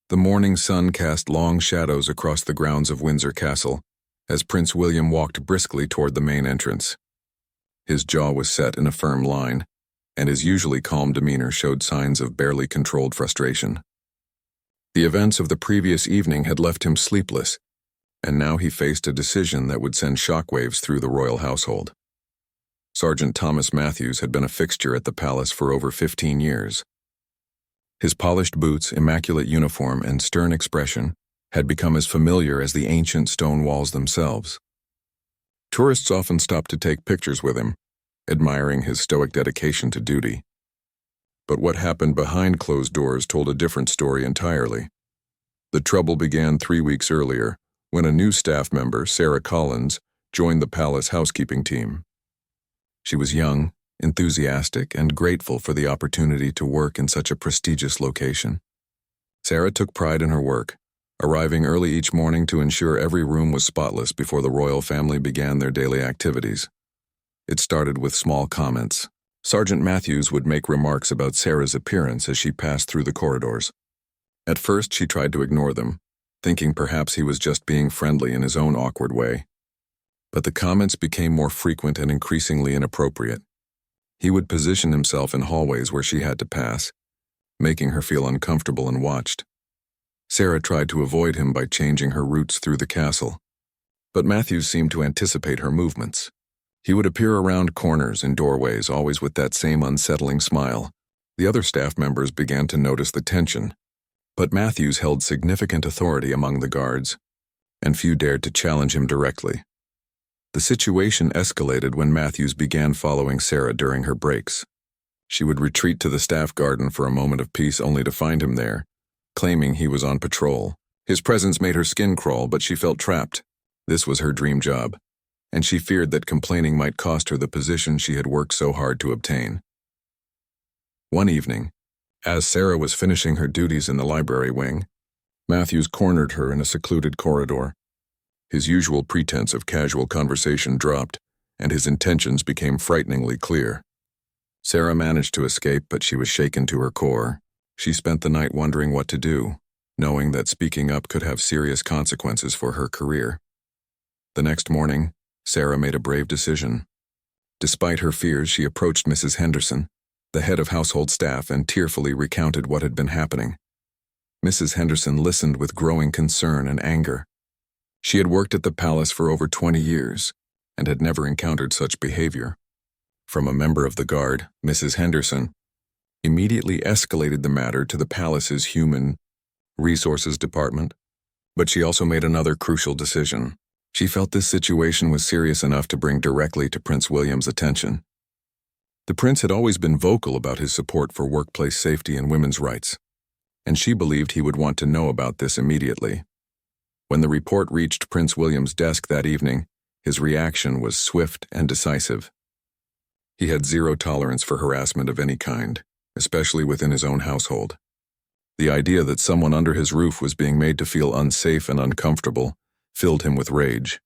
The morning sun cast long shadows across the grounds of Windsor Castle as Prince William walked briskly toward the main entrance. His jaw was set in a firm line, and his usually calm demeanor showed signs of barely controlled frustration. The events of the previous evening had left him sleepless, and now he faced a decision that would send shockwaves through the royal household. Sergeant Thomas Matthews had been a fixture at the palace for over 15 years. His polished boots, immaculate uniform, and stern expression had become as familiar as the ancient stone walls themselves. Tourists often stopped to take pictures with him, admiring his stoic dedication to duty. But what happened behind closed doors told a different story entirely. The trouble began 3 weeks earlier, when a new staff member, Sarah Collins, joined the palace housekeeping team. She was young, enthusiastic, and grateful for the opportunity to work in such a prestigious location. Sarah took pride in her work, arriving early each morning to ensure every room was spotless before the royal family began their daily activities. It started with small comments. Sergeant Matthews would make remarks about Sarah's appearance as she passed through the corridors. At first, she tried to ignore them, thinking perhaps he was just being friendly in his own awkward way. But the comments became more frequent and increasingly inappropriate. He would position himself in hallways where she had to pass, making her feel uncomfortable and watched. Sarah tried to avoid him by changing her routes through the castle, but Matthews seemed to anticipate her movements. He would appear around corners and doorways, always with that same unsettling smile. The other staff members began to notice the tension, but Matthews held significant authority among the guards, and few dared to challenge him directly. The situation escalated when Matthews began following Sarah during her breaks. She would retreat to the staff garden for a moment of peace only to find him there, claiming he was on patrol. His presence made her skin crawl, but she felt trapped. This was her dream job, and she feared that complaining might cost her the position she had worked so hard to obtain. One evening, as Sarah was finishing her duties in the library wing, Matthews cornered her in a secluded corridor. His usual pretense of casual conversation dropped, and his intentions became frighteningly clear. Sarah managed to escape, but she was shaken to her core. She spent the night wondering what to do, knowing that speaking up could have serious consequences for her career. The next morning, Sarah made a brave decision. Despite her fears, she approached Mrs. Henderson, the head of household staff, and tearfully recounted what had been happening. Mrs. Henderson listened with growing concern and anger. She had worked at the palace for over 20 years and had never encountered such behavior. From a member of the guard, Mrs. Henderson immediately escalated the matter to the palace's Human Resources Department, but she also made another crucial decision. She felt this situation was serious enough to bring directly to Prince William's attention. The prince had always been vocal about his support for workplace safety and women's rights, and she believed he would want to know about this immediately. When the report reached Prince William's desk that evening, his reaction was swift and decisive. He had zero tolerance for harassment of any kind, especially within his own household. The idea that someone under his roof was being made to feel unsafe and uncomfortable filled him with rage.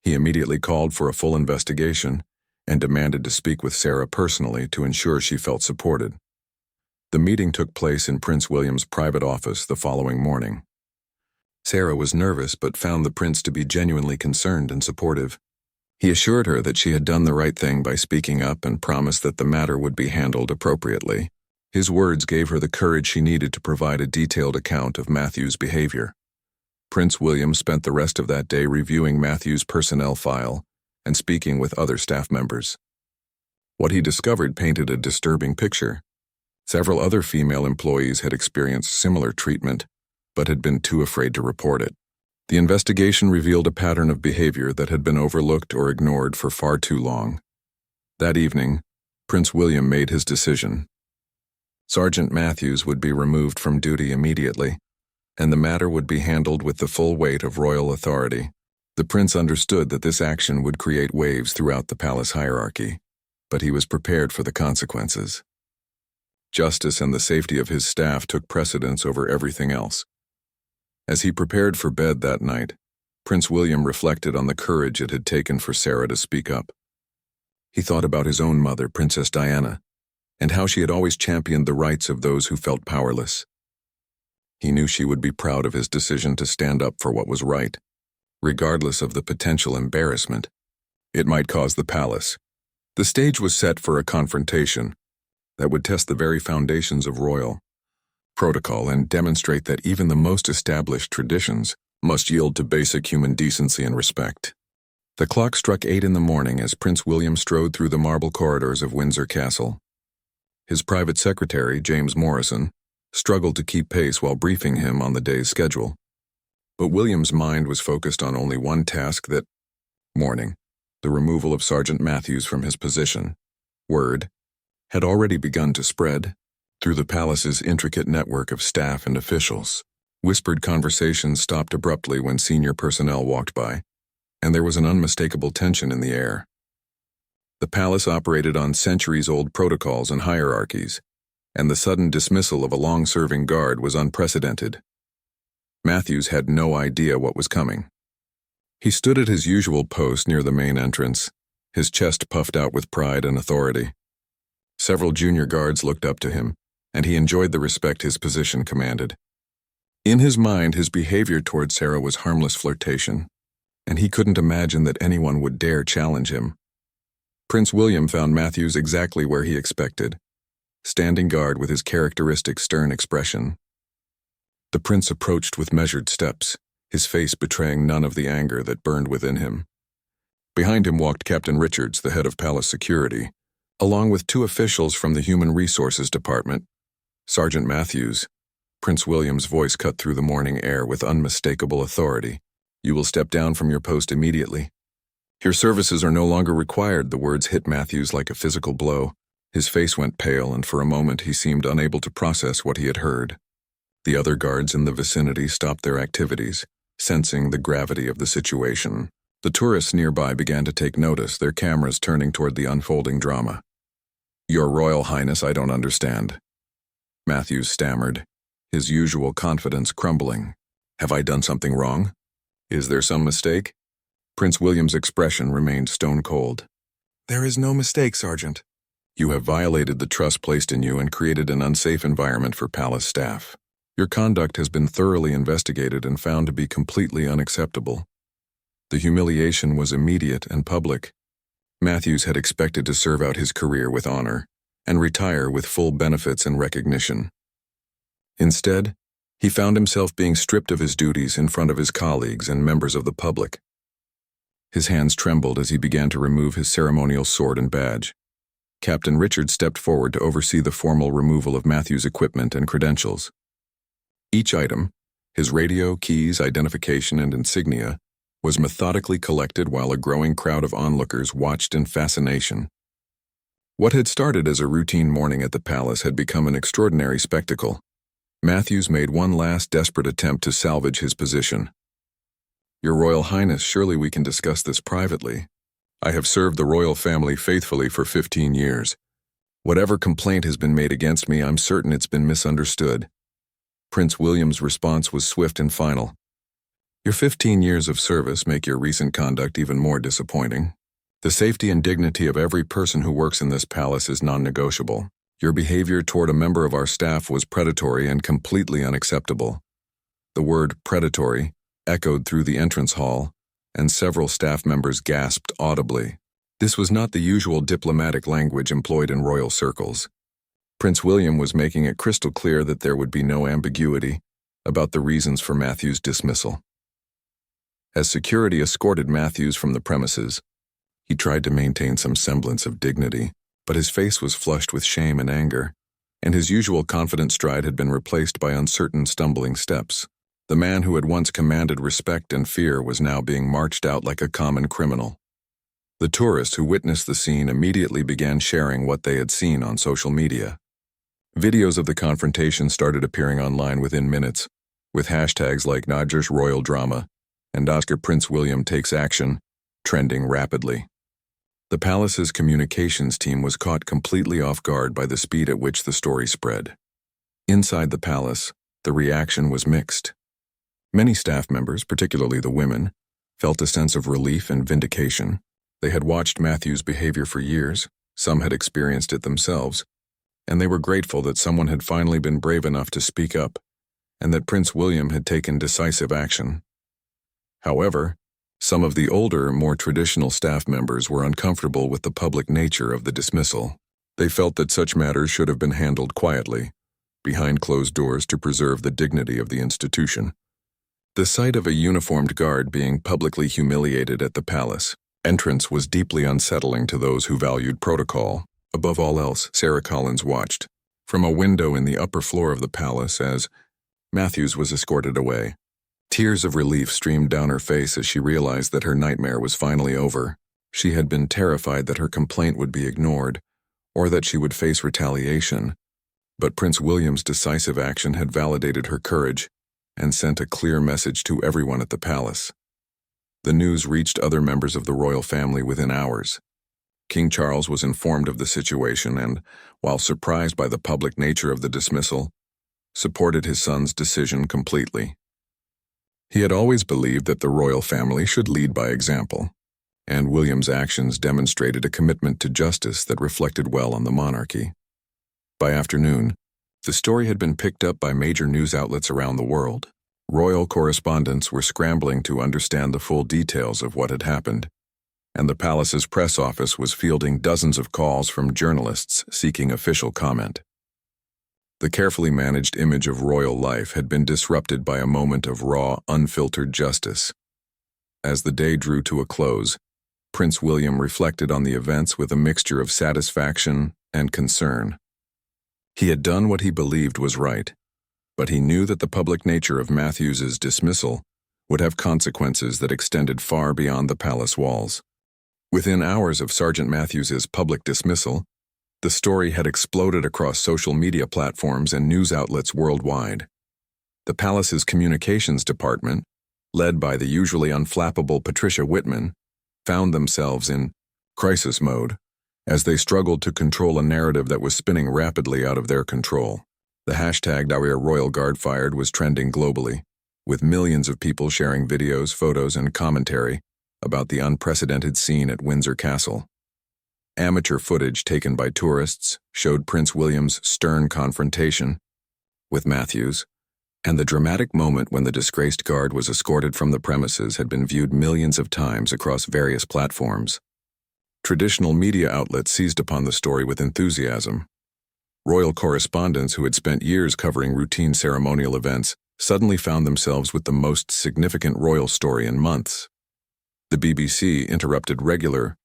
He immediately called for a full investigation and demanded to speak with Sarah personally to ensure she felt supported. The meeting took place in Prince William's private office the following morning. Sarah was nervous but found the prince to be genuinely concerned and supportive. He assured her that she had done the right thing by speaking up and promised that the matter would be handled appropriately. His words gave her the courage she needed to provide a detailed account of Matthew's behavior. Prince William spent the rest of that day reviewing Matthew's personnel file and speaking with other staff members. What he discovered painted a disturbing picture. Several other female employees had experienced similar treatment, but had been too afraid to report it. The investigation revealed a pattern of behavior that had been overlooked or ignored for far too long. That evening, Prince William made his decision. Sergeant Matthews would be removed from duty immediately, and the matter would be handled with the full weight of royal authority. The prince understood that this action would create waves throughout the palace hierarchy, but he was prepared for the consequences. Justice and the safety of his staff took precedence over everything else. As he prepared for bed that night, Prince William reflected on the courage it had taken for Sarah to speak up. He thought about his own mother, Princess Diana, and how she had always championed the rights of those who felt powerless. He knew she would be proud of his decision to stand up for what was right, regardless of the potential embarrassment it might cause the palace. The stage was set for a confrontation that would test the very foundations of royal protocol and demonstrate that even the most established traditions must yield to basic human decency and respect. The clock struck 8 in the morning as Prince William strode through the marble corridors of Windsor Castle. His private secretary, James Morrison, struggled to keep pace while briefing him on the day's schedule. But William's mind was focused on only one task that morning: the removal of Sergeant Matthews from his position. Word had already begun to spread through the palace's intricate network of staff and officials. Whispered conversations stopped abruptly when senior personnel walked by, and there was an unmistakable tension in the air. The palace operated on centuries-old protocols and hierarchies, and the sudden dismissal of a long-serving guard was unprecedented. Matthews had no idea what was coming. He stood at his usual post near the main entrance, his chest puffed out with pride and authority. Several junior guards looked up to him, and he enjoyed the respect his position commanded. In his mind, his behavior toward Sarah was harmless flirtation, and he couldn't imagine that anyone would dare challenge him. Prince William found Matthews exactly where he expected, standing guard with his characteristic stern expression. The prince approached with measured steps, his face betraying none of the anger that burned within him. Behind him walked Captain Richards, the head of palace security, along with 2 officials from the Human Resources Department. Sergeant Matthews, Prince William's voice cut through the morning air with unmistakable authority. You will step down from your post immediately. Your services are no longer required. The words hit Matthews like a physical blow. His face went pale, and for a moment he seemed unable to process what he had heard. The other guards in the vicinity stopped their activities, sensing the gravity of the situation. The tourists nearby began to take notice, their cameras turning toward the unfolding drama. Your Royal Highness, I don't understand. Matthews stammered, his usual confidence crumbling. Have I done something wrong? Is there some mistake? Prince William's expression remained stone cold. There is no mistake, Sergeant. You have violated the trust placed in you and created an unsafe environment for palace staff. Your conduct has been thoroughly investigated and found to be completely unacceptable. The humiliation was immediate and public. Matthews had expected to serve out his career with honor and retire with full benefits and recognition. Instead, he found himself being stripped of his duties in front of his colleagues and members of the public. His hands trembled as he began to remove his ceremonial sword and badge. Captain Richard stepped forward to oversee the formal removal of Matthews' equipment and credentials. Each item, his radio, keys, identification, and insignia, was methodically collected while a growing crowd of onlookers watched in fascination. What had started as a routine morning at the palace had become an extraordinary spectacle. Matthews made one last desperate attempt to salvage his position. Your Royal Highness, surely we can discuss this privately. I have served the royal family faithfully for 15 years. Whatever complaint has been made against me, I'm certain it's been misunderstood. Prince William's response was swift and final. Your 15 years of service make your recent conduct even more disappointing. The safety and dignity of every person who works in this palace is non-negotiable. Your behavior toward a member of our staff was predatory and completely unacceptable. The word predatory echoed through the entrance hall, and several staff members gasped audibly. This was not the usual diplomatic language employed in royal circles. Prince William was making it crystal clear that there would be no ambiguity about the reasons for Matthews' dismissal. As security escorted Matthews from the premises, he tried to maintain some semblance of dignity, but his face was flushed with shame and anger, and his usual confident stride had been replaced by uncertain, stumbling steps. The man who had once commanded respect and fear was now being marched out like a common criminal. The tourists who witnessed the scene immediately began sharing what they had seen on social media. Videos of the confrontation started appearing online within minutes, with hashtags like Naja's Royal Drama and Oscar Prince William Takes Action trending rapidly. The palace's communications team was caught completely off guard by the speed at which the story spread. Inside the palace, the reaction was mixed. Many staff members, particularly the women, felt a sense of relief and vindication. They had watched Matthews' behavior for years, some had experienced it themselves, and they were grateful that someone had finally been brave enough to speak up and that Prince William had taken decisive action. However, some of the older, more traditional staff members were uncomfortable with the public nature of the dismissal. They felt that such matters should have been handled quietly, behind closed doors to preserve the dignity of the institution. The sight of a uniformed guard being publicly humiliated at the palace entrance was deeply unsettling to those who valued protocol. Above all else, Sarah Collins watched from a window in the upper floor of the palace as Matthews was escorted away. Tears of relief streamed down her face as she realized that her nightmare was finally over. She had been terrified that her complaint would be ignored, or that she would face retaliation. But Prince William's decisive action had validated her courage and sent a clear message to everyone at the palace. The news reached other members of the royal family within hours. King Charles was informed of the situation and, while surprised by the public nature of the dismissal, supported his son's decision completely. He had always believed that the royal family should lead by example, and William's actions demonstrated a commitment to justice that reflected well on the monarchy. By afternoon, the story had been picked up by major news outlets around the world. Royal correspondents were scrambling to understand the full details of what had happened, and the palace's press office was fielding dozens of calls from journalists seeking official comment. The carefully managed image of royal life had been disrupted by a moment of raw, unfiltered justice. As the day drew to a close, Prince William reflected on the events with a mixture of satisfaction and concern. He had done what he believed was right, but he knew that the public nature of Matthews's dismissal would have consequences that extended far beyond the palace walls. Within hours of Sergeant Matthews's public dismissal, the story had exploded across social media platforms and news outlets worldwide. The palace's communications department, led by the usually unflappable Patricia Whitman, found themselves in crisis mode as they struggled to control a narrative that was spinning rapidly out of their control. The hashtag #RoyalGuardFired was trending globally, with millions of people sharing videos, photos, and commentary about the unprecedented scene at Windsor Castle. Amateur footage taken by tourists showed Prince William's stern confrontation with Matthews, and the dramatic moment when the disgraced guard was escorted from the premises had been viewed millions of times across various platforms. Traditional media outlets seized upon the story with enthusiasm. Royal correspondents who had spent years covering routine ceremonial events suddenly found themselves with the most significant royal story in months. The BBC interrupted regular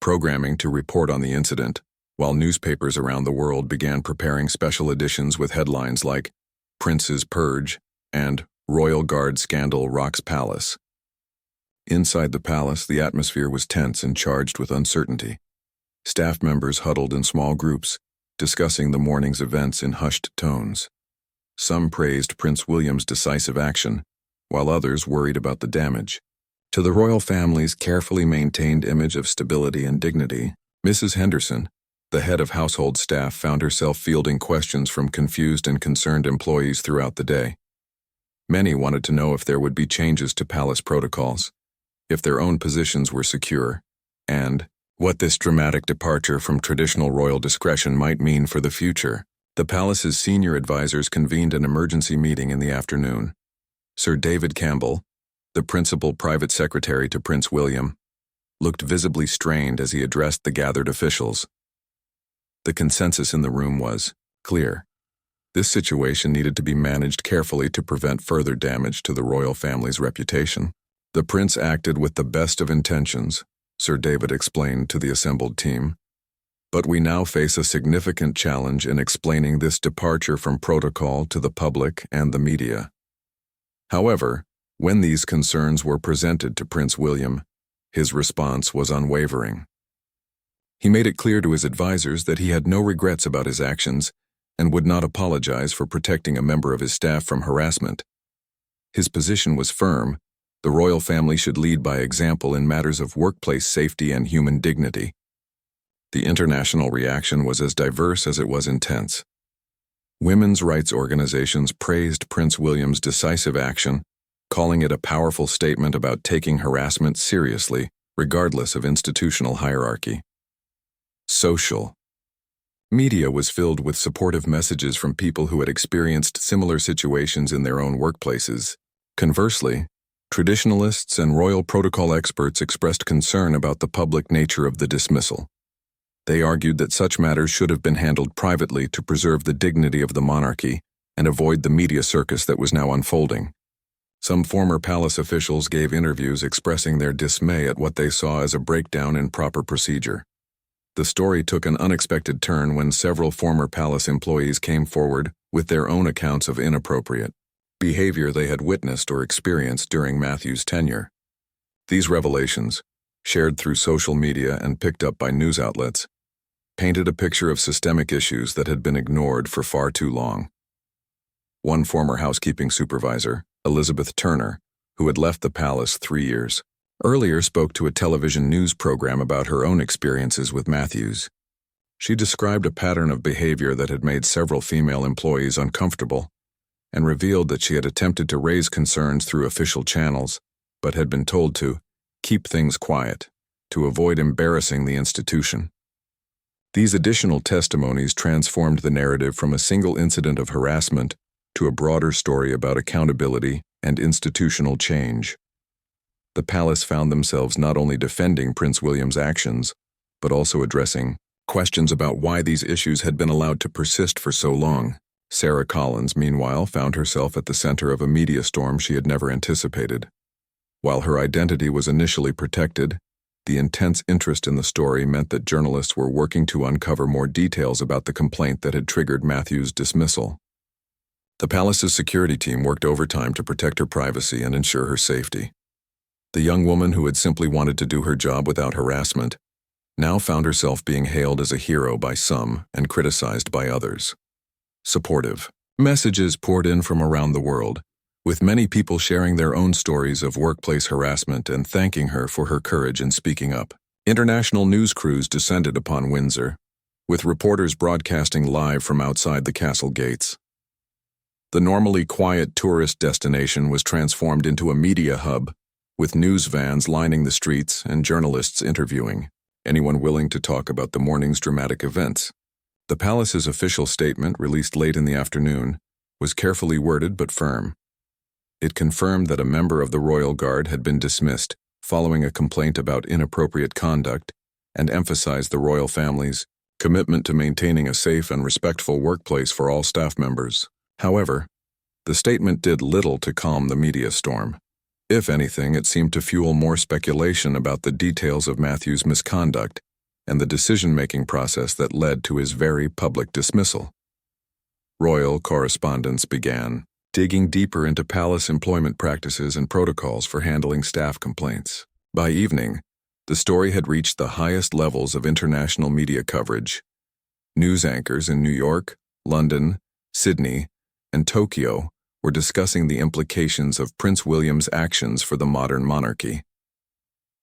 programming to report on the incident, while newspapers around the world began preparing special editions with headlines like Prince's Purge and Royal Guard Scandal Rocks Palace. Inside the palace, the atmosphere was tense and charged with uncertainty. Staff members huddled in small groups, discussing the morning's events in hushed tones. Some praised Prince William's decisive action, while others worried about the damage to the royal family's carefully maintained image of stability and dignity. Mrs. Henderson, the head of household staff, found herself fielding questions from confused and concerned employees throughout the day. Many wanted to know if there would be changes to palace protocols, if their own positions were secure, and what this dramatic departure from traditional royal discretion might mean for the future. The palace's senior advisors convened an emergency meeting in the afternoon. Sir David Campbell, the principal private secretary to Prince William, looked visibly strained as he addressed the gathered officials. The consensus in the room was clear. This situation needed to be managed carefully to prevent further damage to the royal family's reputation. The prince acted with the best of intentions, Sir David explained to the assembled team, but we now face a significant challenge in explaining this departure from protocol to the public and the media. However, when these concerns were presented to Prince William, his response was unwavering. He made it clear to his advisors that he had no regrets about his actions and would not apologize for protecting a member of his staff from harassment. His position was firm. The royal family should lead by example in matters of workplace safety and human dignity. The international reaction was as diverse as it was intense. Women's rights organizations praised Prince William's decisive action, calling it a powerful statement about taking harassment seriously, regardless of institutional hierarchy. Social. Media was filled with supportive messages from people who had experienced similar situations in their own workplaces. Conversely, traditionalists and royal protocol experts expressed concern about the public nature of the dismissal. They argued that such matters should have been handled privately to preserve the dignity of the monarchy and avoid the media circus that was now unfolding. Some former palace officials gave interviews expressing their dismay at what they saw as a breakdown in proper procedure. The story took an unexpected turn when several former palace employees came forward with their own accounts of inappropriate behavior they had witnessed or experienced during Matthew's tenure. These revelations, shared through social media and picked up by news outlets, painted a picture of systemic issues that had been ignored for far too long. One former housekeeping supervisor, Elizabeth Turner, who had left the palace 3 years earlier, spoke to a television news program about her own experiences with Matthews. She described a pattern of behavior that had made several female employees uncomfortable and revealed that she had attempted to raise concerns through official channels, but had been told to keep things quiet, to avoid embarrassing the institution. These additional testimonies transformed the narrative from a single incident of harassment to a broader story about accountability and institutional change. The palace found themselves not only defending Prince William's actions, but also addressing questions about why these issues had been allowed to persist for so long. Sarah Collins, meanwhile, found herself at the center of a media storm she had never anticipated. While her identity was initially protected, the intense interest in the story meant that journalists were working to uncover more details about the complaint that had triggered Matthew's dismissal. The palace's security team worked overtime to protect her privacy and ensure her safety. The young woman who had simply wanted to do her job without harassment now found herself being hailed as a hero by some and criticized by others. Supportive messages poured in from around the world, with many people sharing their own stories of workplace harassment and thanking her for her courage in speaking up. International news crews descended upon Windsor, with reporters broadcasting live from outside the castle gates. The normally quiet tourist destination was transformed into a media hub, with news vans lining the streets and journalists interviewing anyone willing to talk about the morning's dramatic events. The palace's official statement, released late in the afternoon, was carefully worded but firm. It confirmed that a member of the royal guard had been dismissed following a complaint about inappropriate conduct and emphasized the royal family's commitment to maintaining a safe and respectful workplace for all staff members. However, the statement did little to calm the media storm. If anything, it seemed to fuel more speculation about the details of Matthew's misconduct and the decision-making process that led to his very public dismissal. Royal correspondents began digging deeper into palace employment practices and protocols for handling staff complaints. By evening, the story had reached the highest levels of international media coverage. News anchors in New York, London, Sydney, and Tokyo were discussing the implications of Prince William's actions for the modern monarchy.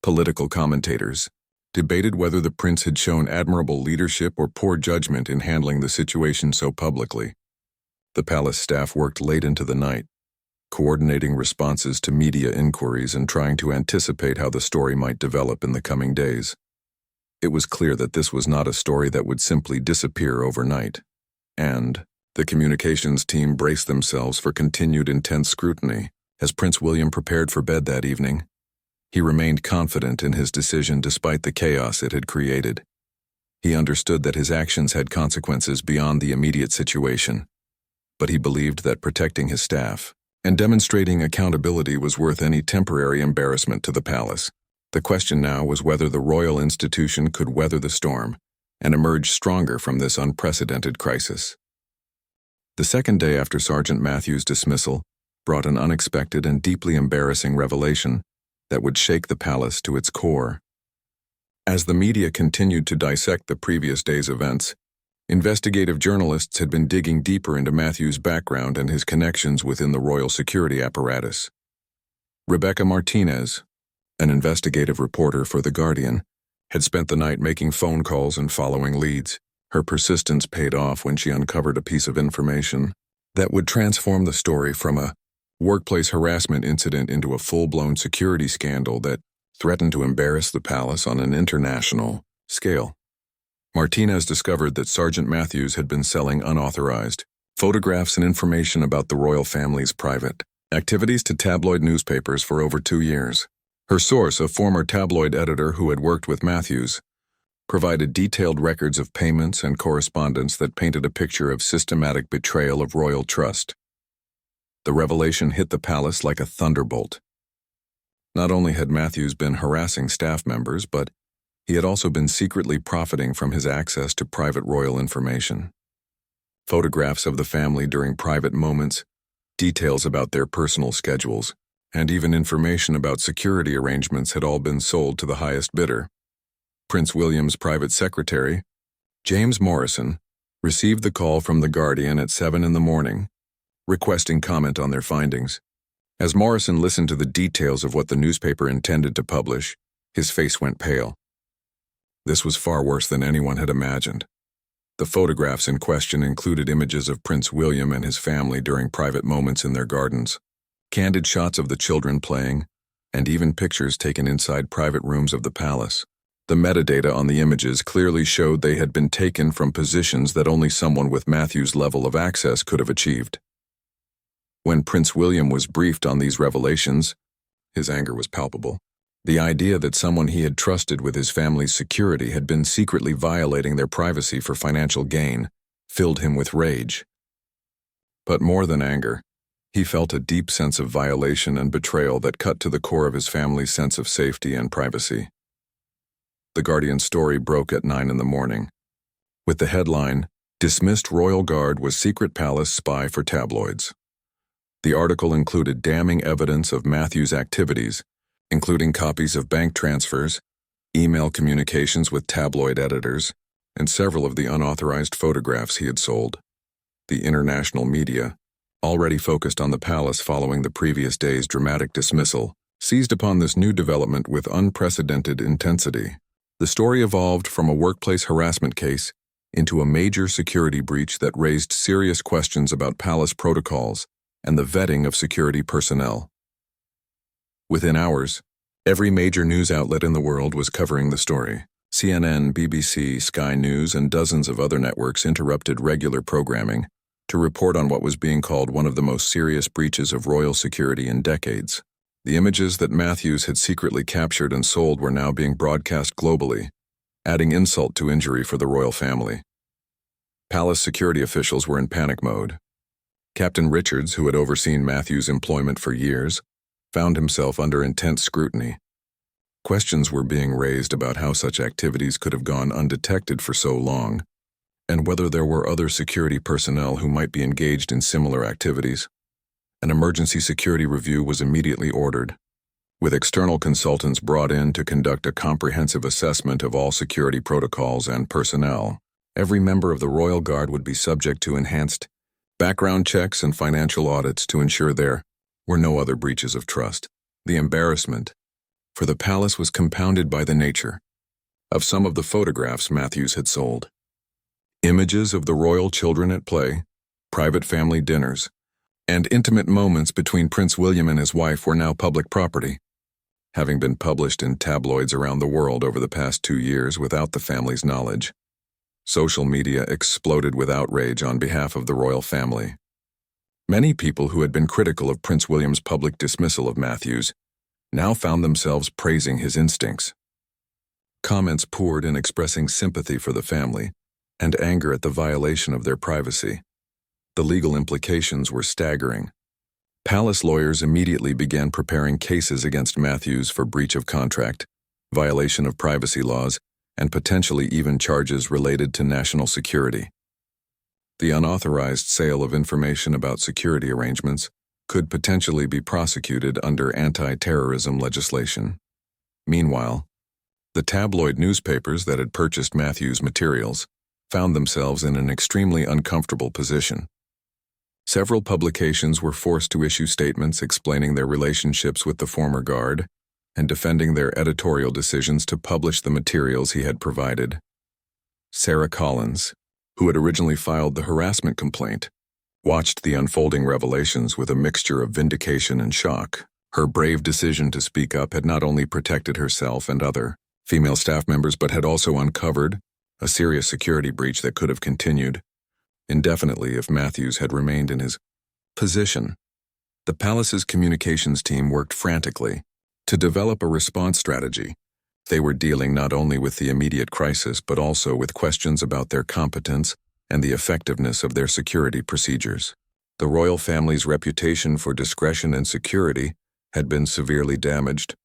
Political commentators debated whether the prince had shown admirable leadership or poor judgment in handling the situation so publicly. The palace staff worked late into the night, coordinating responses to media inquiries and trying to anticipate how the story might develop in the coming days. It was clear that this was not a story that would simply disappear overnight, and the communications team braced themselves for continued intense scrutiny. As Prince William prepared for bed that evening, he remained confident in his decision despite the chaos it had created. He understood that his actions had consequences beyond the immediate situation, but he believed that protecting his staff and demonstrating accountability was worth any temporary embarrassment to the palace. The question now was whether the royal institution could weather the storm and emerge stronger from this unprecedented crisis. The second day after Sergeant Matthew's dismissal brought an unexpected and deeply embarrassing revelation that would shake the palace to its core. As the media continued to dissect the previous day's events, investigative journalists had been digging deeper into Matthew's background and his connections within the royal security apparatus. Rebecca Martinez, an investigative reporter for The Guardian, had spent the night making phone calls and following leads. Her persistence paid off when she uncovered a piece of information that would transform the story from a workplace harassment incident into a full-blown security scandal that threatened to embarrass the palace on an international scale. Martinez discovered that Sergeant Matthews had been selling unauthorized photographs and information about the royal family's private activities to tabloid newspapers for over 2 years. Her source, a former tabloid editor who had worked with Matthews, provided detailed records of payments and correspondence that painted a picture of systematic betrayal of royal trust. The revelation hit the palace like a thunderbolt. Not only had Matthews been harassing staff members, but he had also been secretly profiting from his access to private royal information. Photographs of the family during private moments, details about their personal schedules, and even information about security arrangements had all been sold to the highest bidder. Prince William's private secretary, James Morrison, received the call from The Guardian at 7 a.m, requesting comment on their findings. As Morrison listened to the details of what the newspaper intended to publish, his face went pale. This was far worse than anyone had imagined. The photographs in question included images of Prince William and his family during private moments in their gardens, candid shots of the children playing, and even pictures taken inside private rooms of the palace. The metadata on the images clearly showed they had been taken from positions that only someone with Matthews' level of access could have achieved. When Prince William was briefed on these revelations, his anger was palpable. The idea that someone he had trusted with his family's security had been secretly violating their privacy for financial gain filled him with rage. But more than anger, he felt a deep sense of violation and betrayal that cut to the core of his family's sense of safety and privacy. The Guardian story broke at 9 a.m, with the headline, "Dismissed Royal Guard was Secret Palace Spy for Tabloids." The article included damning evidence of Matthews' activities, including copies of bank transfers, email communications with tabloid editors, and several of the unauthorized photographs he had sold. The international media, already focused on the palace following the previous day's dramatic dismissal, seized upon this new development with unprecedented intensity. The story evolved from a workplace harassment case into a major security breach that raised serious questions about palace protocols and the vetting of security personnel. Within hours, every major news outlet in the world was covering the story. CNN, BBC, Sky News, and dozens of other networks interrupted regular programming to report on what was being called one of the most serious breaches of royal security in decades. The images that Matthews had secretly captured and sold were now being broadcast globally, adding insult to injury for the royal family. Palace security officials were in panic mode. Captain Richards, who had overseen Matthews' employment for years, found himself under intense scrutiny. Questions were being raised about how such activities could have gone undetected for so long, and whether there were other security personnel who might be engaged in similar activities. An emergency security review was immediately ordered, with external consultants brought in to conduct a comprehensive assessment of all security protocols and personnel. Every member of the Royal Guard would be subject to enhanced background checks and financial audits to ensure there were no other breaches of trust. The embarrassment for the palace was compounded by the nature of some of the photographs Matthews had sold. Images of the royal children at play, private family dinners, and intimate moments between Prince William and his wife were now public property, having been published in tabloids around the world over the past 2 years without the family's knowledge. Social media exploded with outrage on behalf of the royal family. Many people who had been critical of Prince William's public dismissal of Matthews now found themselves praising his instincts. Comments poured in expressing sympathy for the family and anger at the violation of their privacy. The legal implications were staggering. Palace lawyers immediately began preparing cases against Matthews for breach of contract, violation of privacy laws, and potentially even charges related to national security. The unauthorized sale of information about security arrangements could potentially be prosecuted under anti-terrorism legislation. Meanwhile, the tabloid newspapers that had purchased Matthews' materials found themselves in an extremely uncomfortable position. Several publications were forced to issue statements explaining their relationships with the former guard and defending their editorial decisions to publish the materials he had provided. Sarah Collins, who had originally filed the harassment complaint, watched the unfolding revelations with a mixture of vindication and shock. Her brave decision to speak up had not only protected herself and other female staff members but had also uncovered a serious security breach that could have continued indefinitely if Matthews had remained in his position. The palace's communications team worked frantically to develop a response strategy. They were dealing not only with the immediate crisis but also with questions about their competence and the effectiveness of their security procedures. The royal family's reputation for discretion and security had been severely damaged.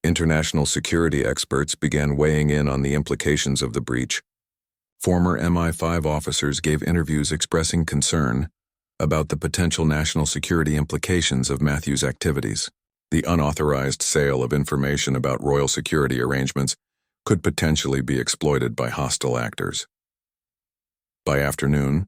International security experts began weighing in on the implications of the breach. Former MI5 officers gave interviews expressing concern about the potential national security implications of Matthews' activities. The unauthorized sale of information about royal security arrangements could potentially be exploited by hostile actors. By afternoon,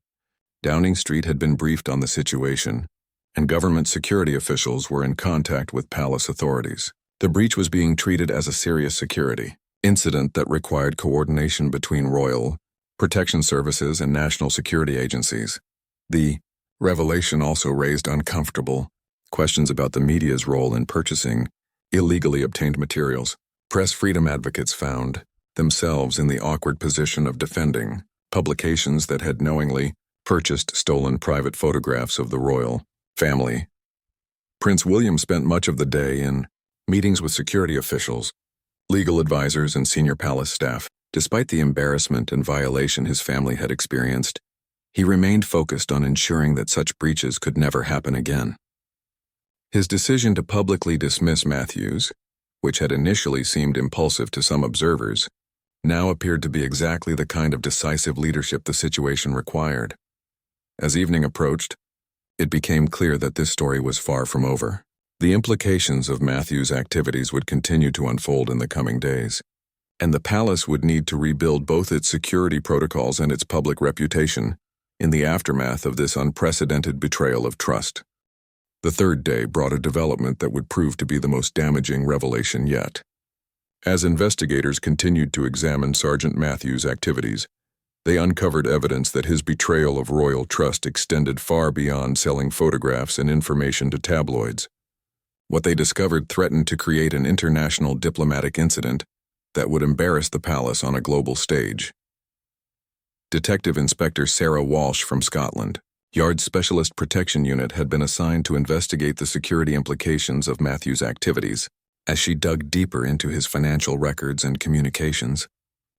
Downing Street had been briefed on the situation, and government security officials were in contact with palace authorities. The breach was being treated as a serious security incident that required coordination between royal protection services and national security agencies. The revelation also raised uncomfortable questions about the media's role in purchasing illegally obtained materials. Press freedom advocates found themselves in the awkward position of defending publications that had knowingly purchased stolen private photographs of the royal family. Prince William spent much of the day in meetings with security officials, legal advisors, and senior palace staff. Despite the embarrassment and violation his family had experienced, he remained focused on ensuring that such breaches could never happen again. His decision to publicly dismiss Matthews, which had initially seemed impulsive to some observers, now appeared to be exactly the kind of decisive leadership the situation required. As evening approached, it became clear that this story was far from over. The implications of Matthews' activities would continue to unfold in the coming days, and the palace would need to rebuild both its security protocols and its public reputation in the aftermath of this unprecedented betrayal of trust. The third day brought a development that would prove to be the most damaging revelation yet. As investigators continued to examine Sergeant Matthews' activities, they uncovered evidence that his betrayal of royal trust extended far beyond selling photographs and information to tabloids. What they discovered threatened to create an international diplomatic incident that would embarrass the palace on a global stage. Detective Inspector Sarah Walsh from Scotland Yard's Specialist Protection Unit had been assigned to investigate the security implications of Matthews' activities. As she dug deeper into his financial records and communications,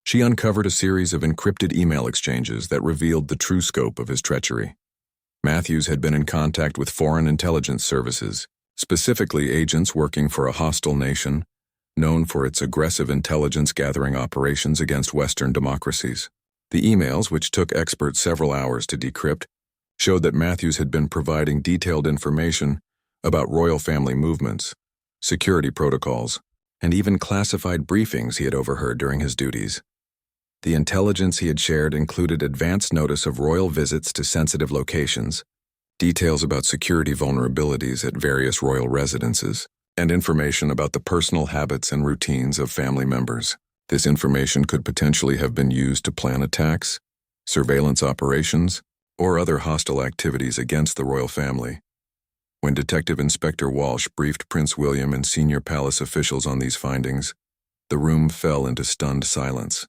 she uncovered a series of encrypted email exchanges that revealed the true scope of his treachery. Matthews had been in contact with foreign intelligence services, specifically agents working for a hostile nation known for its aggressive intelligence-gathering operations against Western democracies. The emails, which took experts several hours to decrypt, showed that Matthews had been providing detailed information about royal family movements, security protocols, and even classified briefings he had overheard during his duties. The intelligence he had shared included advance notice of royal visits to sensitive locations, details about security vulnerabilities at various royal residences, and information about the personal habits and routines of family members. This information could potentially have been used to plan attacks, surveillance operations, or other hostile activities against the royal family. When Detective Inspector Walsh briefed Prince William and senior palace officials on these findings, the room fell into stunned silence.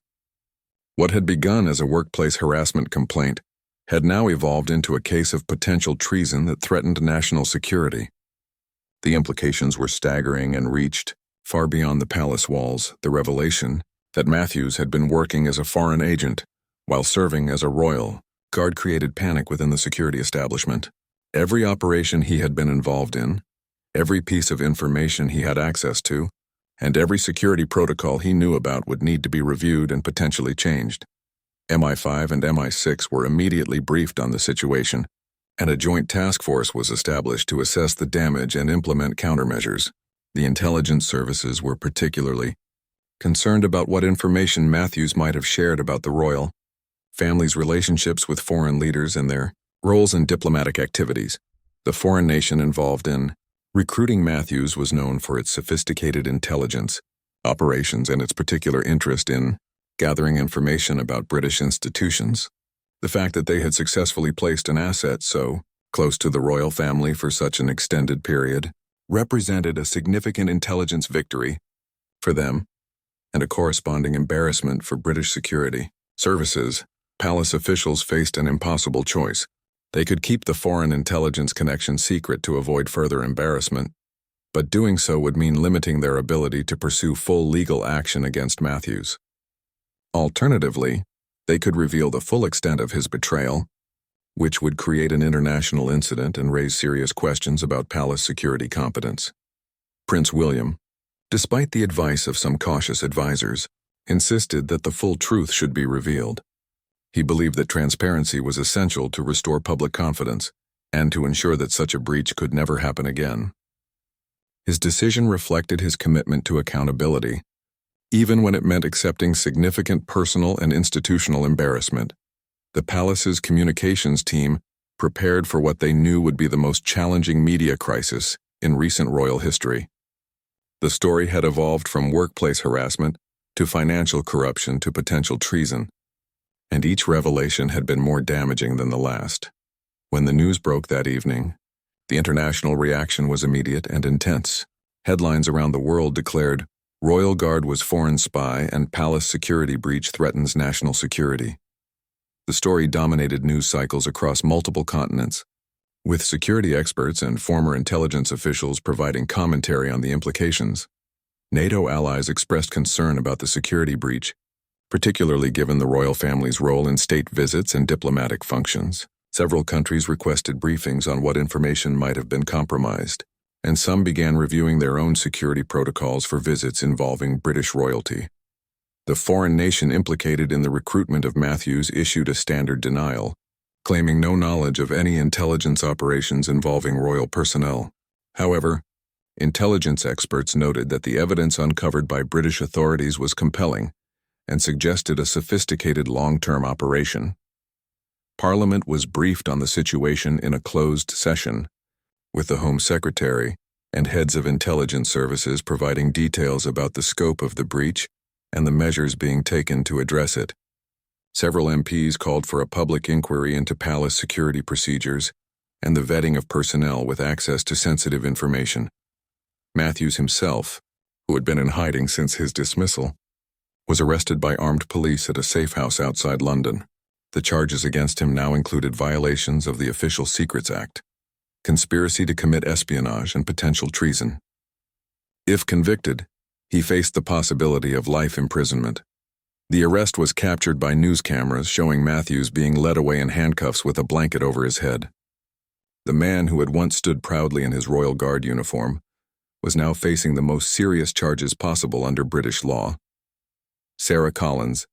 What had begun as a workplace harassment complaint had now evolved into a case of potential treason that threatened national security. The implications were staggering and reached far beyond the palace walls. The revelation that Matthews had been working as a foreign agent while serving as a royal guard created panic within the security establishment. Every operation he had been involved in, every piece of information he had access to, and every security protocol he knew about would need to be reviewed and potentially changed. MI5 and MI6 were immediately briefed on the situation, and a joint task force was established to assess the damage and implement countermeasures. The intelligence services were particularly concerned about what information Matthews might have shared about the royal family's relationships with foreign leaders and their roles in diplomatic activities. The foreign nation involved in recruiting Matthews was known for its sophisticated intelligence operations and its particular interest in gathering information about British institutions. The fact that they had successfully placed an asset so close to the royal family for such an extended period represented a significant intelligence victory for them and a corresponding embarrassment for British security. Services, palace officials faced an impossible choice. They could keep the foreign intelligence connection secret to avoid further embarrassment, but doing so would mean limiting their ability to pursue full legal action against Matthews. Alternatively, they could reveal the full extent of his betrayal, which would create an international incident and raise serious questions about palace security competence. Prince William, despite the advice of some cautious advisors, insisted that the full truth should be revealed. He believed that transparency was essential to restore public confidence and to ensure that such a breach could never happen again. His decision reflected his commitment to accountability, even when it meant accepting significant personal and institutional embarrassment. The palace's communications team prepared for what they knew would be the most challenging media crisis in recent royal history. The story had evolved from workplace harassment to financial corruption to potential treason, and each revelation had been more damaging than the last. When the news broke that evening, the international reaction was immediate and intense. Headlines around the world declared, "Royal Guard was foreign spy and palace security breach threatens national security." The story dominated news cycles across multiple continents, with security experts and former intelligence officials providing commentary on the implications. NATO allies expressed concern about the security breach, particularly given the royal family's role in state visits and diplomatic functions. Several countries requested briefings on what information might have been compromised, and some began reviewing their own security protocols for visits involving British royalty. The foreign nation implicated in the recruitment of Matthews issued a standard denial, claiming no knowledge of any intelligence operations involving royal personnel. However, intelligence experts noted that the evidence uncovered by British authorities was compelling and suggested a sophisticated long-term operation. Parliament was briefed on the situation in a closed session, with the Home Secretary and heads of intelligence services providing details about the scope of the breach and the measures being taken to address it. Several MPs called for a public inquiry into palace security procedures and the vetting of personnel with access to sensitive information. Matthews himself, who had been in hiding since his dismissal, was arrested by armed police at a safe house outside London. The charges against him now included violations of the Official Secrets Act, conspiracy to commit espionage, and potential treason. If convicted, he faced the possibility of life imprisonment. The arrest was captured by news cameras showing Matthews being led away in handcuffs with a blanket over his head. The man who had once stood proudly in his Royal Guard uniform was now facing the most serious charges possible under British law. Sarah Collins,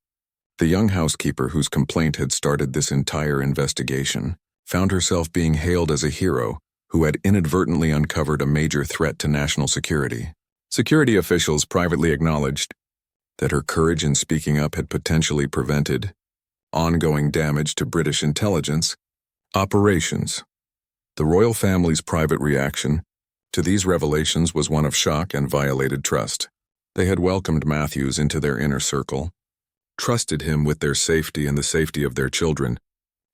the young housekeeper whose complaint had started this entire investigation, found herself being hailed as a hero who had inadvertently uncovered a major threat to national security. Security officials privately acknowledged that her courage in speaking up had potentially prevented ongoing damage to British intelligence operations. The royal family's private reaction to these revelations was one of shock and violated trust. They had welcomed Matthews into their inner circle, trusted him with their safety and the safety of their children,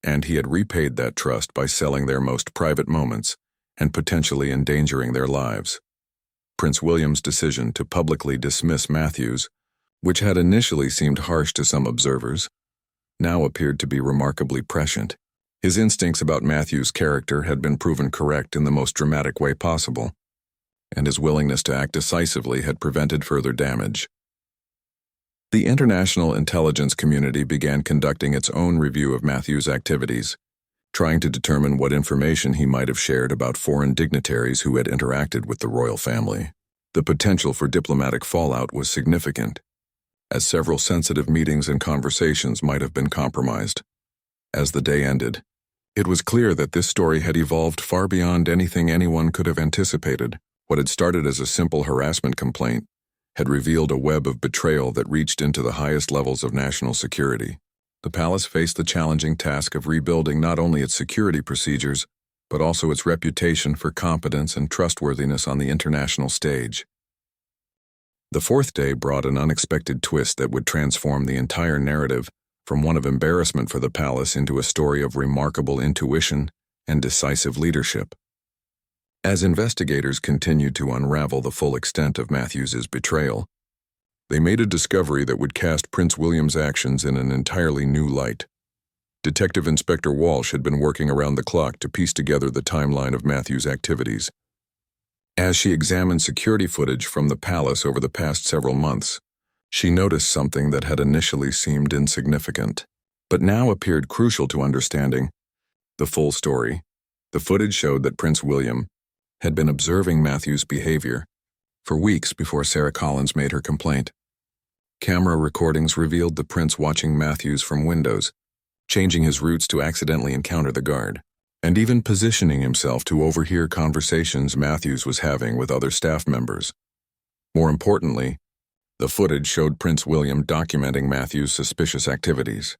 and he had repaid that trust by selling their most private moments and potentially endangering their lives. Prince William's decision to publicly dismiss Matthews, which had initially seemed harsh to some observers, now appeared to be remarkably prescient. His instincts about Matthews' character had been proven correct in the most dramatic way possible, and his willingness to act decisively had prevented further damage. The international intelligence community began conducting its own review of Matthews' activities, trying to determine what information he might have shared about foreign dignitaries who had interacted with the royal family. The potential for diplomatic fallout was significant, as several sensitive meetings and conversations might have been compromised. As the day ended, it was clear that this story had evolved far beyond anything anyone could have anticipated. What had started as a simple harassment complaint had revealed a web of betrayal that reached into the highest levels of national security. The palace faced the challenging task of rebuilding not only its security procedures, but also its reputation for competence and trustworthiness on the international stage. The fourth day brought an unexpected twist that would transform the entire narrative from one of embarrassment for the palace into a story of remarkable intuition and decisive leadership. As investigators continued to unravel the full extent of Matthews's betrayal, They made a discovery that would cast Prince William's actions in an entirely new light. Detective Inspector Walsh had been working around the clock to piece together the timeline of Matthew's activities. As she examined security footage from the palace over the past several months, she noticed something that had initially seemed insignificant, but now appeared crucial to understanding the full story. The footage showed that Prince William had been observing Matthew's behavior for weeks before Sarah Collins made her complaint. Camera recordings revealed the prince watching Matthews from windows, changing his routes to accidentally encounter the guard, and even positioning himself to overhear conversations Matthews was having with other staff members. More importantly, the footage showed Prince William documenting Matthew's suspicious activities.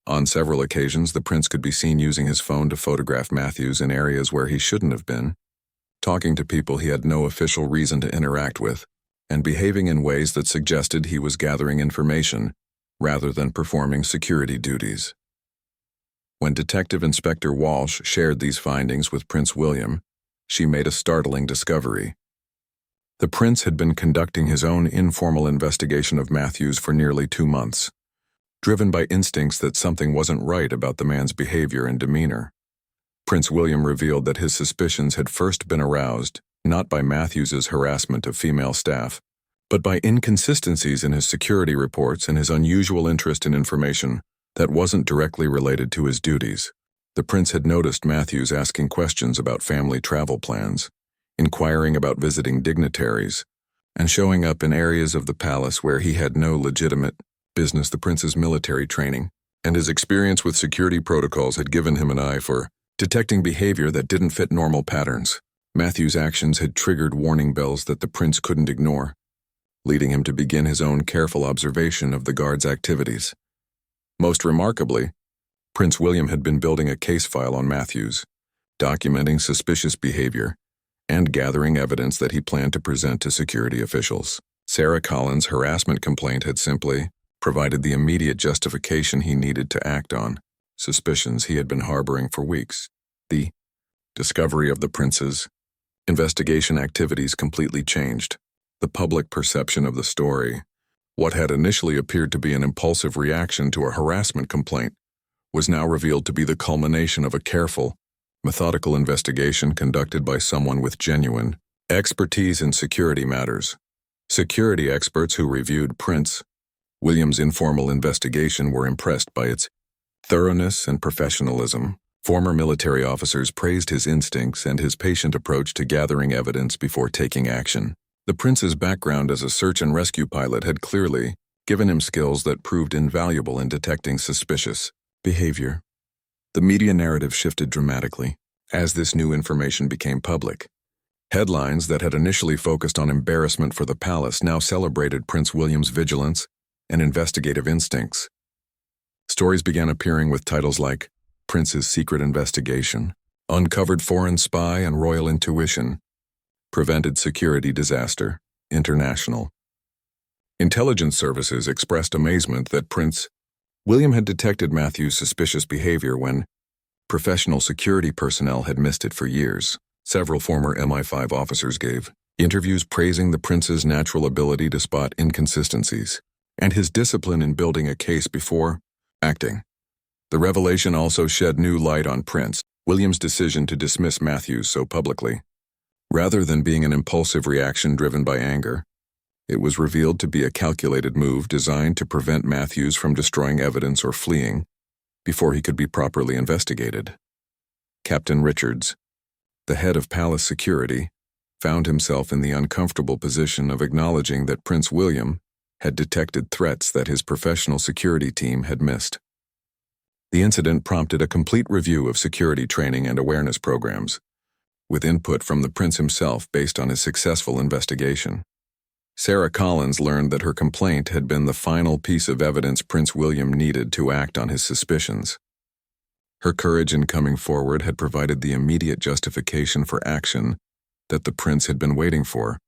On several occasions, the prince could be seen using his phone to photograph Matthews in areas where he shouldn't have been, talking to people he had no official reason to interact with, and behaving in ways that suggested he was gathering information rather than performing security duties. When Detective Inspector Walsh shared these findings with Prince William, she made a startling discovery. The prince had been conducting his own informal investigation of Matthews for nearly 2 months, driven by instincts that something wasn't right about the man's behavior and demeanor. Prince William revealed that his suspicions had first been aroused not by Matthews's harassment of female staff, but by inconsistencies in his security reports and his unusual interest in information that wasn't directly related to his duties. The prince had noticed Matthews asking questions about family travel plans, inquiring about visiting dignitaries, and showing up in areas of the palace where he had no legitimate business. The prince's military training and his experience with security protocols had given him an eye for detecting behavior that didn't fit normal patterns. Matthew's actions had triggered warning bells that the prince couldn't ignore, leading him to begin his own careful observation of the guard's activities. Most remarkably, Prince William had been building a case file on Matthews, documenting suspicious behavior, and gathering evidence that he planned to present to security officials. Sarah Collins' harassment complaint had simply provided the immediate justification he needed to act on suspicions he had been harboring for weeks. The discovery of the prince's investigation activities completely changed the public perception of the story. What had initially appeared to be an impulsive reaction to a harassment complaint was now revealed to be the culmination of a careful, methodical investigation conducted by someone with genuine expertise in security matters. Security experts who reviewed Prince William's informal investigation were impressed by its thoroughness and professionalism. Former military officers praised his instincts and his patient approach to gathering evidence before taking action. The prince's background as a search and rescue pilot had clearly given him skills that proved invaluable in detecting suspicious behavior. The media narrative shifted dramatically as this new information became public. Headlines that had initially focused on embarrassment for the palace now celebrated Prince William's vigilance and investigative instincts. Stories began appearing with titles like Prince's Secret Investigation, Uncovered Foreign Spy and Royal Intuition, Prevented Security Disaster, International. Intelligence services expressed amazement that Prince William had detected Matthew's suspicious behavior when professional security personnel had missed it for years. Several former MI5 officers gave interviews praising the prince's natural ability to spot inconsistencies and his discipline in building a case before acting. The revelation also shed new light on Prince William's decision to dismiss Matthews so publicly. Rather than being an impulsive reaction driven by anger, it was revealed to be a calculated move designed to prevent Matthews from destroying evidence or fleeing before he could be properly investigated. Captain Richards, the head of palace security, found himself in the uncomfortable position of acknowledging that Prince William had detected threats that his professional security team had missed. The incident prompted a complete review of security training and awareness programs, with input from the prince himself based on his successful investigation. Sarah Collins learned that her complaint had been the final piece of evidence Prince William needed to act on his suspicions. Her courage in coming forward had provided the immediate justification for action that the prince had been waiting for,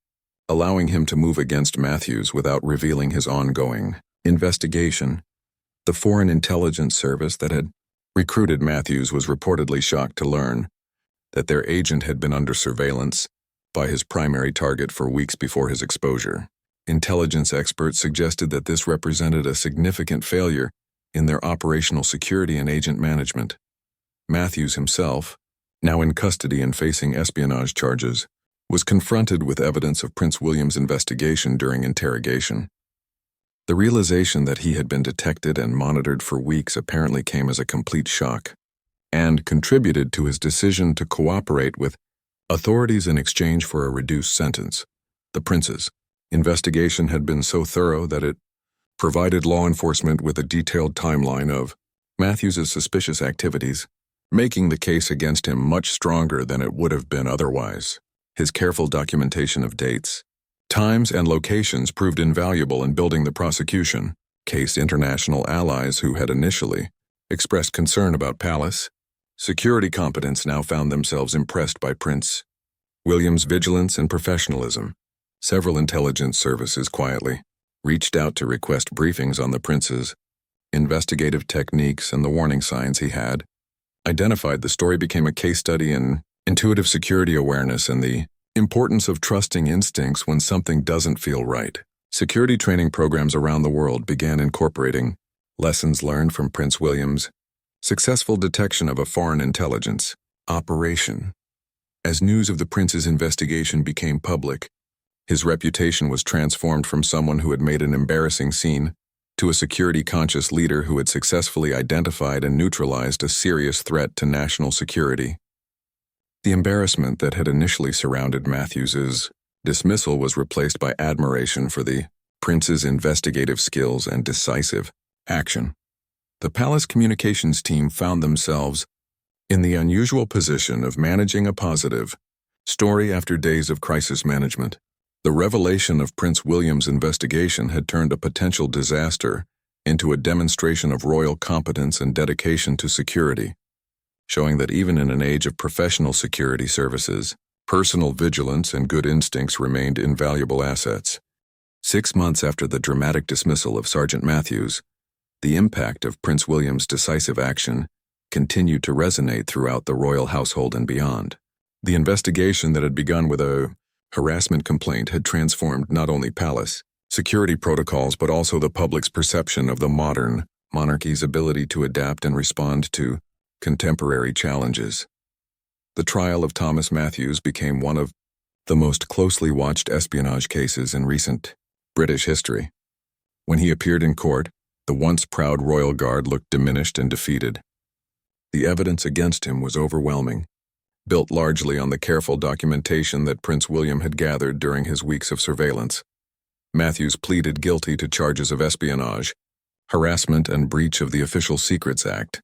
allowing him to move against Matthews without revealing his ongoing investigation. The Foreign Intelligence Service that had recruited Matthews was reportedly shocked to learn that their agent had been under surveillance by his primary target for weeks before his exposure. Intelligence experts suggested that this represented a significant failure in their operational security and agent management. Matthews himself, now in custody and facing espionage charges, was confronted with evidence of Prince William's investigation during interrogation. The realization that he had been detected and monitored for weeks apparently came as a complete shock, and contributed to his decision to cooperate with authorities in exchange for a reduced sentence. The prince's investigation had been so thorough that it provided law enforcement with a detailed timeline of Matthews's suspicious activities, making the case against him much stronger than it would have been otherwise. His careful documentation of dates, times, and locations proved invaluable in building the prosecution case. International allies who had initially expressed concern about palace security competence now found themselves impressed by Prince William's vigilance and professionalism. Several intelligence services quietly reached out to request briefings on the prince's investigative techniques and the warning signs he had identified. The story became a case study in intuitive security awareness and the importance of trusting instincts when something doesn't feel right. Security training programs around the world began incorporating lessons learned from Prince William's successful detection of a foreign intelligence operation. As news of the prince's investigation became public, his reputation was transformed from someone who had made an embarrassing scene to a security-conscious leader who had successfully identified and neutralized a serious threat to national security. The embarrassment that had initially surrounded Matthews's dismissal was replaced by admiration for the prince's investigative skills and decisive action. The palace communications team found themselves in the unusual position of managing a positive story after days of crisis management. The revelation of Prince William's investigation had turned a potential disaster into a demonstration of royal competence and dedication to security, showing that even in an age of professional security services, personal vigilance and good instincts remained invaluable assets. 6 months after the dramatic dismissal of Sergeant Matthews, the impact of Prince William's decisive action continued to resonate throughout the royal household and beyond. The investigation that had begun with a harassment complaint had transformed not only palace security protocols but also the public's perception of the modern monarchy's ability to adapt and respond to contemporary challenges. The trial of Thomas Matthews became one of the most closely watched espionage cases in recent British history. When he appeared in court, the once proud royal guard looked diminished and defeated. The evidence against him was overwhelming, built largely on the careful documentation that Prince William had gathered during his weeks of surveillance. Matthews pleaded guilty to charges of espionage, harassment, and breach of the Official Secrets Act.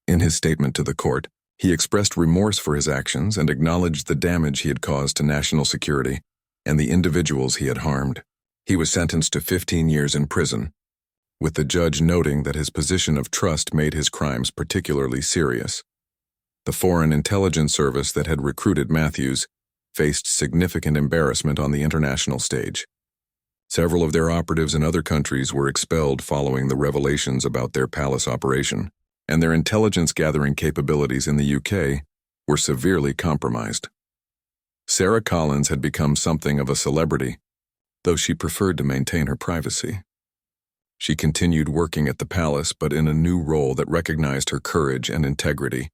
In his statement to the court, he expressed remorse for his actions and acknowledged the damage he had caused to national security and the individuals he had harmed. He was sentenced to 15 years in prison, with the judge noting that his position of trust made his crimes particularly serious. The Foreign Intelligence Service that had recruited Matthews faced significant embarrassment on the international stage. Several of their operatives in other countries were expelled following the revelations about their palace operation, and their intelligence-gathering capabilities in the UK were severely compromised. Sarah Collins had become something of a celebrity, though she preferred to maintain her privacy. She continued working at the palace, but in a new role that recognized her courage and integrity.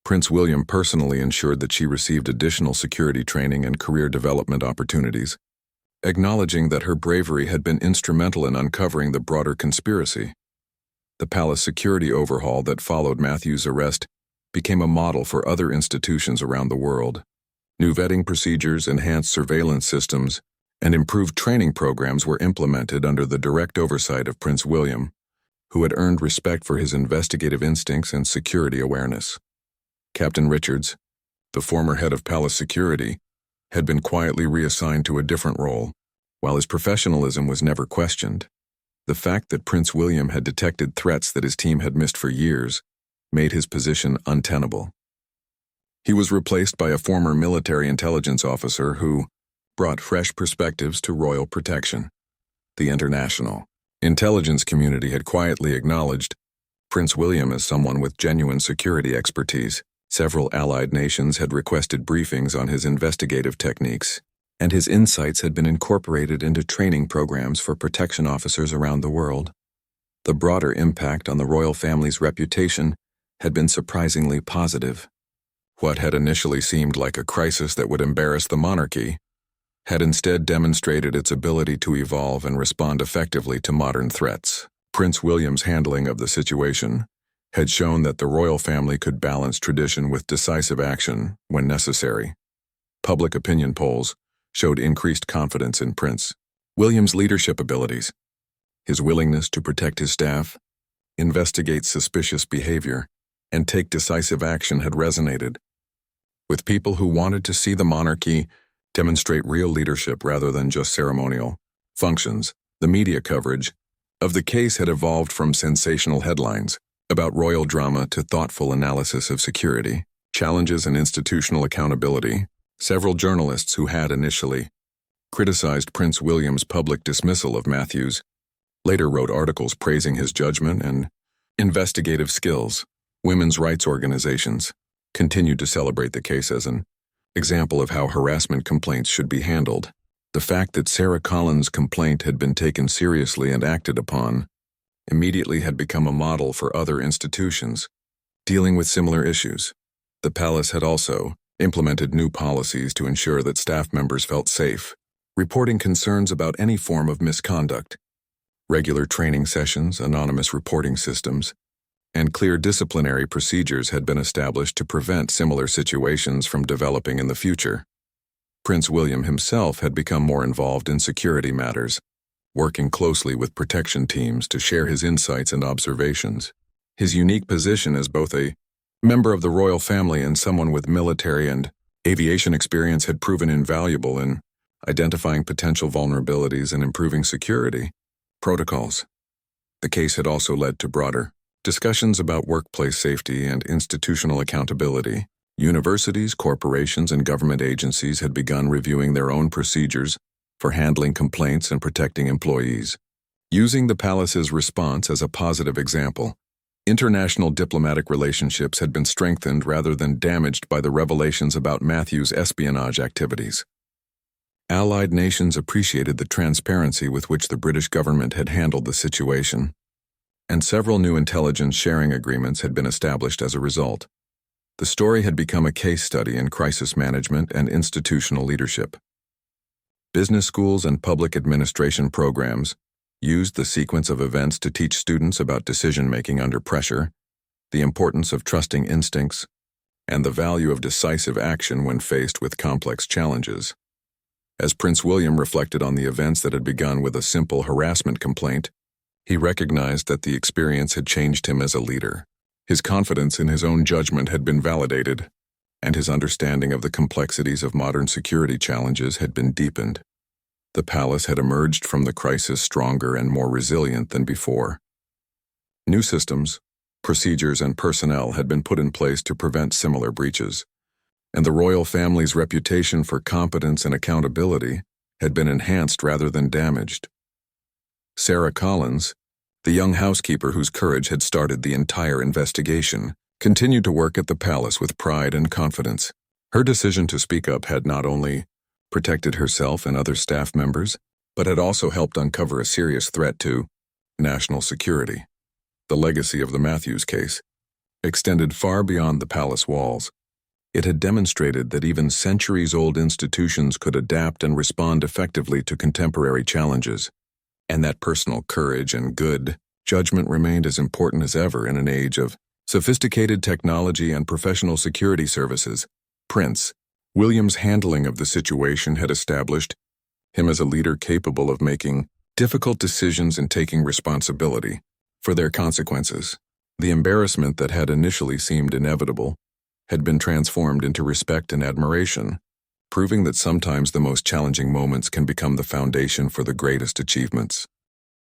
Prince William personally ensured that she received additional security training and career development opportunities, acknowledging that her bravery had been instrumental in uncovering the broader conspiracy. The palace security overhaul that followed Matthews' arrest became a model for other institutions around the world. New vetting procedures, enhanced surveillance systems, and improved training programs were implemented under the direct oversight of Prince William, who had earned respect for his investigative instincts and security awareness. Captain Richards, the former head of palace security, had been quietly reassigned to a different role, while his professionalism was never questioned. The fact that Prince William had detected threats that his team had missed for years made his position untenable. He was replaced by a former military intelligence officer who brought fresh perspectives to royal protection. The international intelligence community had quietly acknowledged Prince William as someone with genuine security expertise. Several allied nations had requested briefings on his investigative techniques, and his insights had been incorporated into training programs for protection officers around the world. The broader impact on the royal family's reputation had been surprisingly positive. What had initially seemed like a crisis that would embarrass the monarchy had instead demonstrated its ability to evolve and respond effectively to modern threats. Prince William's handling of the situation had shown that the royal family could balance tradition with decisive action when necessary. Public opinion polls showed increased confidence in Prince William's leadership abilities. His willingness to protect his staff, investigate suspicious behavior, and take decisive action had resonated with people who wanted to see the monarchy demonstrate real leadership rather than just ceremonial functions. The media coverage of the case had evolved from sensational headlines about royal drama to thoughtful analysis of security, challenges, and institutional accountability. Several journalists who had initially criticized Prince William's public dismissal of Matthews later wrote articles praising his judgment and investigative skills. Women's rights organizations continued to celebrate the case as an example of how harassment complaints should be handled. The fact that Sarah Collins' complaint had been taken seriously and acted upon immediately had become a model for other institutions dealing with similar issues. The palace had also implemented new policies to ensure that staff members felt safe, reporting concerns about any form of misconduct. Regular training sessions, anonymous reporting systems, and clear disciplinary procedures had been established to prevent similar situations from developing in the future. Prince William himself had become more involved in security matters, working closely with protection teams to share his insights and observations. His unique position as both a member of the royal family and someone with military and aviation experience had proven invaluable in identifying potential vulnerabilities and improving security protocols. The case had also led to broader discussions about workplace safety and institutional accountability. Universities, corporations, and government agencies had begun reviewing their own procedures for handling complaints and protecting employees. Using the palace's response as a positive example, international diplomatic relationships had been strengthened rather than damaged by the revelations about Matthew's espionage activities. Allied nations appreciated the transparency with which the British government had handled the situation, and several new intelligence sharing agreements had been established as a result. The story had become a case study in crisis management and institutional leadership. Business schools and public administration programs used the sequence of events to teach students about decision-making under pressure, the importance of trusting instincts, and the value of decisive action when faced with complex challenges. As Prince William reflected on the events that had begun with a simple harassment complaint, he recognized that the experience had changed him as a leader. His confidence in his own judgment had been validated, and his understanding of the complexities of modern security challenges had been deepened. The palace had emerged from the crisis stronger and more resilient than before. New systems, procedures, and personnel had been put in place to prevent similar breaches, and the royal family's reputation for competence and accountability had been enhanced rather than damaged. Sarah Collins, the young housekeeper whose courage had started the entire investigation, continued to work at the palace with pride and confidence. Her decision to speak up had not only protected herself and other staff members, but had also helped uncover a serious threat to national security. The legacy of the Matthews case extended far beyond the palace walls. It had demonstrated that even centuries-old institutions could adapt and respond effectively to contemporary challenges, and that personal courage and good judgment remained as important as ever in an age of sophisticated technology and professional security services. Prince William's handling of the situation had established him as a leader capable of making difficult decisions and taking responsibility for their consequences. The embarrassment that had initially seemed inevitable had been transformed into respect and admiration, proving that sometimes the most challenging moments can become the foundation for the greatest achievements.